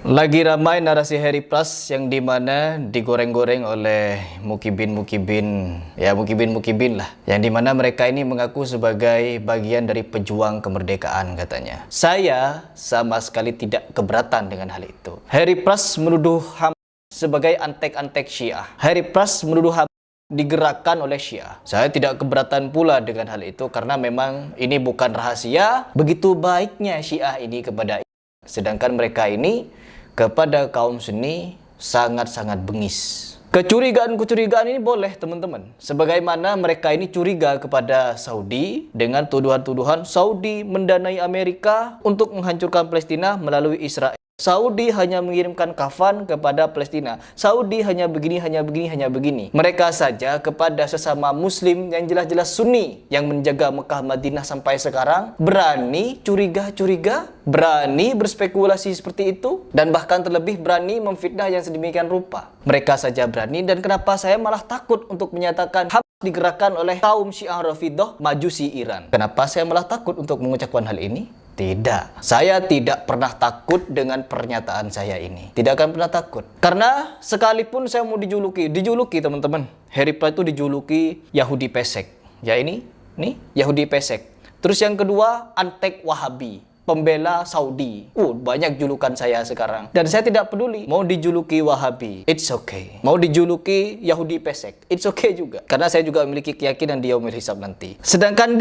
Lagi ramai narasi Harry Plus yang dimana digoreng-goreng oleh mukibin lah, yang dimana mereka ini mengaku sebagai bagian dari pejuang kemerdekaan katanya. Saya sama sekali tidak keberatan dengan hal itu. Harry Plus menuduh Hamas sebagai antek-antek Syiah. Harry Plus menuduh Hamas digerakkan oleh Syiah. Saya tidak keberatan pula dengan hal itu karena memang ini bukan rahasia begitu baiknya Syiah ini kepada Islam. Sedangkan mereka ini kepada kaum Sunni sangat-sangat bengis. Kecurigaan-kecurigaan ini boleh teman-teman. Sebagaimana mereka ini curiga kepada Saudi dengan tuduhan-tuduhan Saudi mendanai Amerika untuk menghancurkan Palestina melalui Israel. Saudi hanya mengirimkan kafan kepada Palestina. Saudi hanya begini, hanya begini, hanya begini. Mereka saja kepada sesama Muslim yang jelas-jelas Sunni yang menjaga Mekah Madinah sampai sekarang berani curiga-curiga, berani berspekulasi seperti itu, dan bahkan terlebih berani memfitnah yang sedemikian rupa. Mereka saja berani, dan kenapa saya malah takut untuk menyatakan Hamas digerakkan oleh kaum Syiah Rafidah Majusi Iran? Kenapa saya malah takut untuk mengucapkan hal ini? Tidak, saya tidak pernah takut dengan pernyataan saya ini. Tidak akan pernah takut. Karena sekalipun saya mau dijuluki teman-teman. Harry Plus itu dijuluki Yahudi pesek. Ya nih Yahudi pesek. Terus yang kedua, antek Wahabi, pembela Saudi. Banyak julukan saya sekarang. Dan saya tidak peduli. Mau dijuluki Wahabi, it's okay. Mau dijuluki Yahudi pesek, it's okay juga. Karena saya juga memiliki keyakinan di yaumil hisab nanti. Sedangkan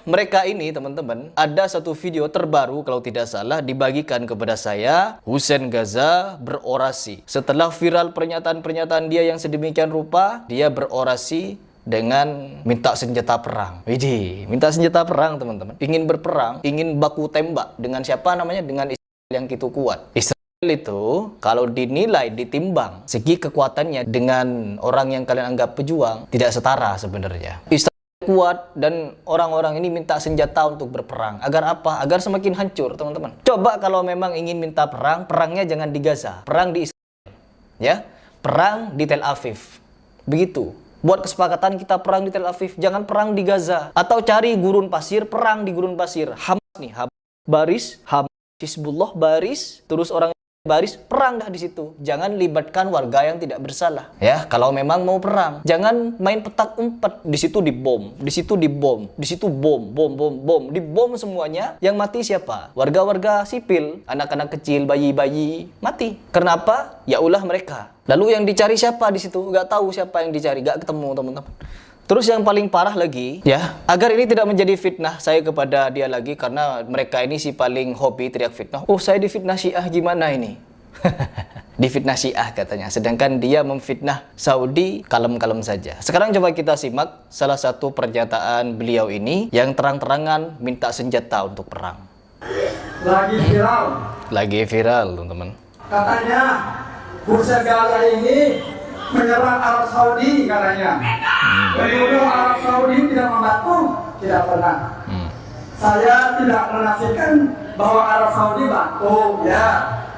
mereka ini teman-teman, ada satu video terbaru kalau tidak salah dibagikan kepada saya. Hussein Gaza berorasi. Setelah viral pernyataan-pernyataan dia yang sedemikian rupa, dia berorasi dengan minta senjata perang. Widih, minta senjata perang teman-teman. Ingin berperang, ingin baku tembak dengan siapa namanya? Dengan Israel yang gitu kuat. Israel itu kalau dinilai, ditimbang segi kekuatannya dengan orang yang kalian anggap pejuang, tidak setara sebenarnya. Israel kuat dan orang-orang ini minta senjata untuk berperang. Agar apa? Agar semakin hancur teman-teman. Coba kalau memang ingin minta perang, perangnya jangan di Gaza, perang di Israel. Ya, perang di Tel Aviv. Begitu. Buat kesepakatan kita perang di Tel Aviv, jangan perang di Gaza. Atau cari gurun pasir, perang di gurun pasir. Hamas nih, baris, Hamas, Hizbullah baris, terus orang baris, perang dah di situ. Jangan libatkan warga yang tidak bersalah. Ya, kalau memang mau perang, jangan main petak umpet. Di situ dibom, di situ dibom, di situ bom, dibom semuanya. Yang mati siapa? Warga-warga sipil, anak-anak kecil, bayi-bayi mati. Kenapa? Ya ulah mereka. Lalu yang dicari siapa di situ? Gak tahu siapa yang dicari, gak ketemu teman-teman. Terus yang paling parah lagi, ya, agar ini tidak menjadi fitnah saya kepada dia lagi, karena mereka ini si paling hobi teriak fitnah. Saya difitnah Syiah gimana ini? Difitnah Syiah katanya. Sedangkan dia memfitnah Saudi kalem-kalem saja. Sekarang coba kita simak salah satu pernyataan beliau ini yang terang-terangan minta senjata untuk perang. Lagi viral, teman-teman. Katanya Hussein Gaza ini menyerang Arab Saudi katanya. Menuduh Arab Saudi tidak membantu, tidak pernah. Saya tidak menafsirkan bahwa Arab Saudi bantu, ya.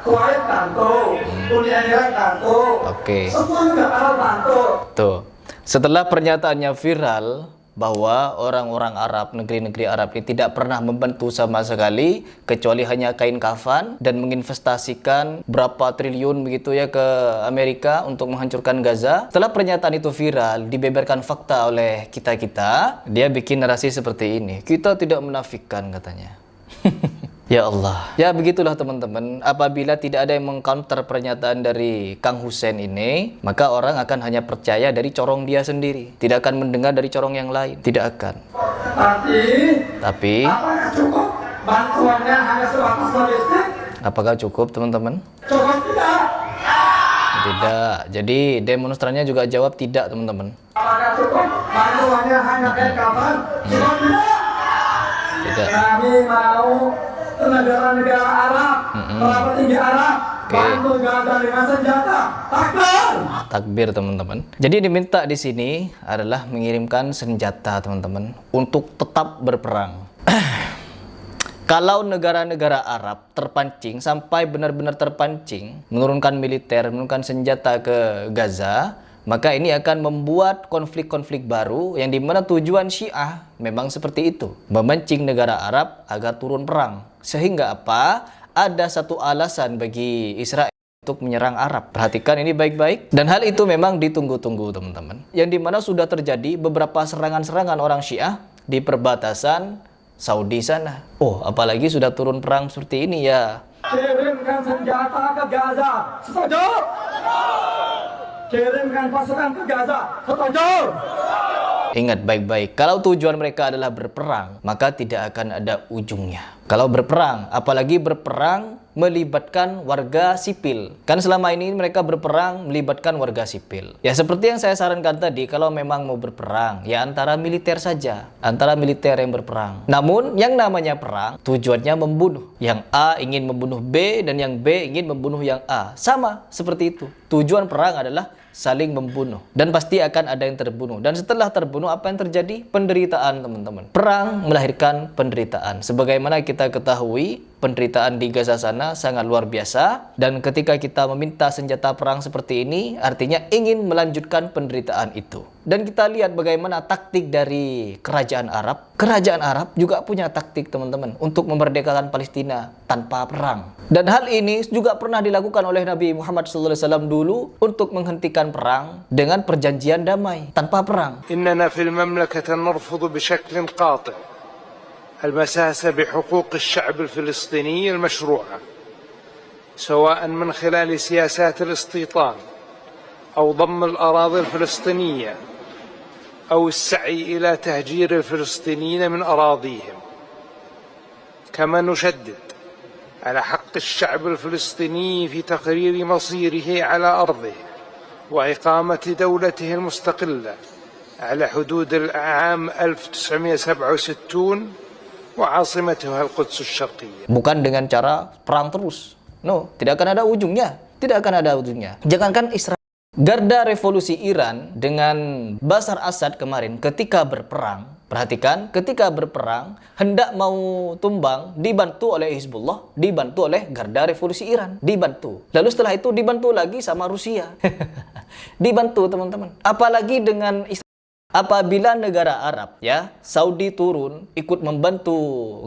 Kuwait bantu, Uni Emirat bantu. Oke. Semua juga Arab bantu. Tuh. Setelah pernyataannya viral bahwa orang-orang Arab, negeri-negeri Arab ini tidak pernah membantu sama sekali kecuali hanya kain kafan dan menginvestasikan berapa triliun begitu ya ke Amerika untuk menghancurkan Gaza. Setelah pernyataan itu viral, dibeberkan fakta oleh kita-kita, dia bikin narasi seperti ini. Kita tidak menafikan katanya. Ya Allah. Ya begitulah teman-teman. Apabila tidak ada yang mengcounter pernyataan dari Kang Hussein ini, maka orang akan hanya percaya dari corong dia sendiri. Tidak akan mendengar dari corong yang lain. Tidak akan. Tapi apakah cukup bantuannya hanya sebatas logistik? Apakah cukup teman-teman? Cukup tidak. Tidak. Jadi demonstrannya juga jawab tidak teman-teman. Apakah cukup bantuannya hanya kain kafan? Cukup tidak. Tidak. Kami mau negara-negara Arab, para petinggi Arab, bantu Gaza dengan senjata. Takbir. Takbir teman-teman. Jadi diminta di sini adalah mengirimkan senjata teman-teman untuk tetap berperang. Kalau negara-negara Arab terpancing sampai benar-benar terpancing menurunkan militer, menurunkan senjata ke Gaza, maka ini akan membuat konflik-konflik baru yang dimana tujuan Syiah memang seperti itu, memancing negara Arab agar turun perang. Sehingga apa? ada satu alasan bagi Israel untuk menyerang Arab. Perhatikan ini baik-baik. Dan hal itu memang ditunggu-tunggu teman-teman. Yang dimana sudah terjadi beberapa serangan-serangan orang Syiah di perbatasan Saudi sana. Oh, apalagi sudah turun perang seperti ini ya. Kirimkan senjata ke Gaza. Setuju? Kirimkan pasukan ke Gaza. Setuju? Ingat baik-baik, kalau tujuan mereka adalah berperang, maka tidak akan ada ujungnya. Kalau berperang, apalagi berperang melibatkan warga sipil. Kan selama ini mereka berperang melibatkan warga sipil. Ya seperti yang saya sarankan tadi, kalau memang mau berperang, ya antara militer saja. Antara militer yang berperang. Namun, yang namanya perang, tujuannya membunuh. Yang A ingin membunuh B, dan yang B ingin membunuh yang A. Sama, seperti itu. Tujuan perang adalah saling membunuh. Dan pasti akan ada yang terbunuh. Dan setelah terbunuh, apa yang terjadi? Penderitaan, teman-teman. Perang melahirkan penderitaan. Sebagaimana kita ketahui, penderitaan di Gaza sana sangat luar biasa. Dan ketika kita meminta senjata perang seperti ini, artinya ingin melanjutkan penderitaan itu. Dan kita lihat bagaimana taktik dari kerajaan Arab. Kerajaan Arab juga punya taktik, teman-teman, untuk memerdekakan Palestina tanpa perang. Dan hal ini juga pernah dilakukan oleh Nabi Muhammad SAW dulu untuk menghentikan perang dengan perjanjian damai tanpa perang. إننا في المملكة نرفض بشكل قاطع المساس بحقوق الشعب الفلسطيني المشروعة سواء من خلال سياسات الاستيطان أو ضم الأراضي الفلسطينية أو السعي إلى تهجير الفلسطينيين من أراضيهم كما نشدد على حق الشعب الفلسطيني في تقرير مصيره على أرضه وإقامة دولته المستقلة على حدود العام 1967 وعاصمتها القدس الشرقية. Bukan dengan cara perang terus. No, tidak akan ada ujungnya. Tidak akan ada ujungnya. Jangankan Israel. Garda Revolusi Iran dengan Bashar Assad kemarin ketika berperang, perhatikan, ketika berperang, hendak mau tumbang, dibantu oleh Hizbullah, dibantu oleh Garda Revolusi Iran, dibantu. Lalu setelah itu dibantu lagi sama Rusia. Dibantu, teman-teman. Apalagi dengan Israel. Apabila negara Arab, ya, Saudi turun, ikut membantu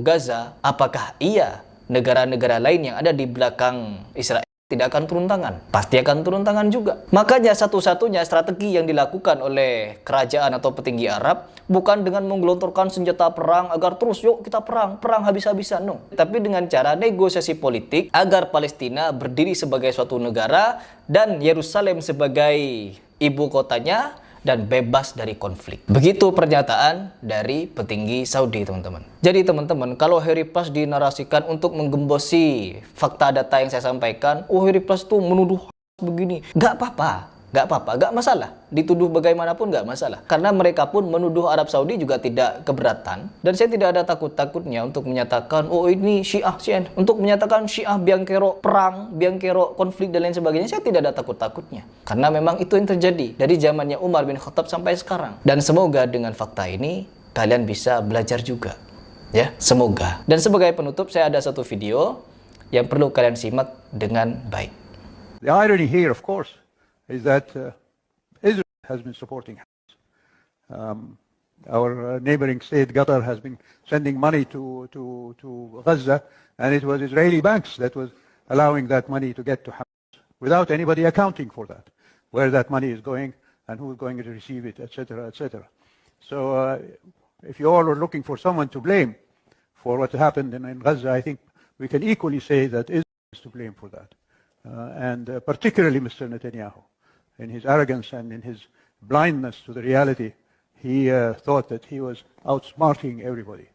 Gaza, apakah iya negara-negara lain yang ada di belakang Israel tidak akan turun tangan? Pasti akan turun tangan juga. Makanya satu-satunya strategi yang dilakukan oleh kerajaan atau petinggi Arab bukan dengan menggelontorkan senjata perang agar terus yuk kita perang habis-habisan, no. Tapi dengan cara negosiasi politik agar Palestina berdiri sebagai suatu negara dan Yerusalem sebagai ibu kotanya dan bebas dari konflik. Begitu pernyataan dari petinggi Saudi, teman-teman. Jadi teman-teman, kalau Harry Plus dinarasikan untuk menggembosi fakta data yang saya sampaikan, oh Harry Plus tuh menuduh begini, nggak apa-apa, nggak masalah. Dituduh bagaimanapun nggak masalah. Karena mereka pun menuduh Arab Saudi juga tidak keberatan. Dan saya tidak ada takut-takutnya untuk menyatakan, oh ini Syiah, untuk menyatakan Syiah biang kerok perang, biang kerok konflik dan lain sebagainya. Saya tidak ada takut-takutnya. Karena memang itu yang terjadi dari zamannya Umar bin Khattab sampai sekarang. Dan semoga dengan fakta ini kalian bisa belajar juga. Ya, semoga. Dan sebagai penutup, saya ada satu video yang perlu kalian simak dengan baik. The irony here, of course, is that Israel has been supporting Hamas. Our neighboring state, Qatar, has been sending money to Gaza, and it was Israeli banks that was allowing that money to get to Hamas, without anybody accounting for that, where that money is going and who is going to receive it, etc., etc. So if you all are looking for someone to blame for what happened in Gaza, I think we can equally say that Israel is to blame for that. And particularly Mr. Netanyahu, in his arrogance and in his blindness to the reality, he thought that he was outsmarting everybody.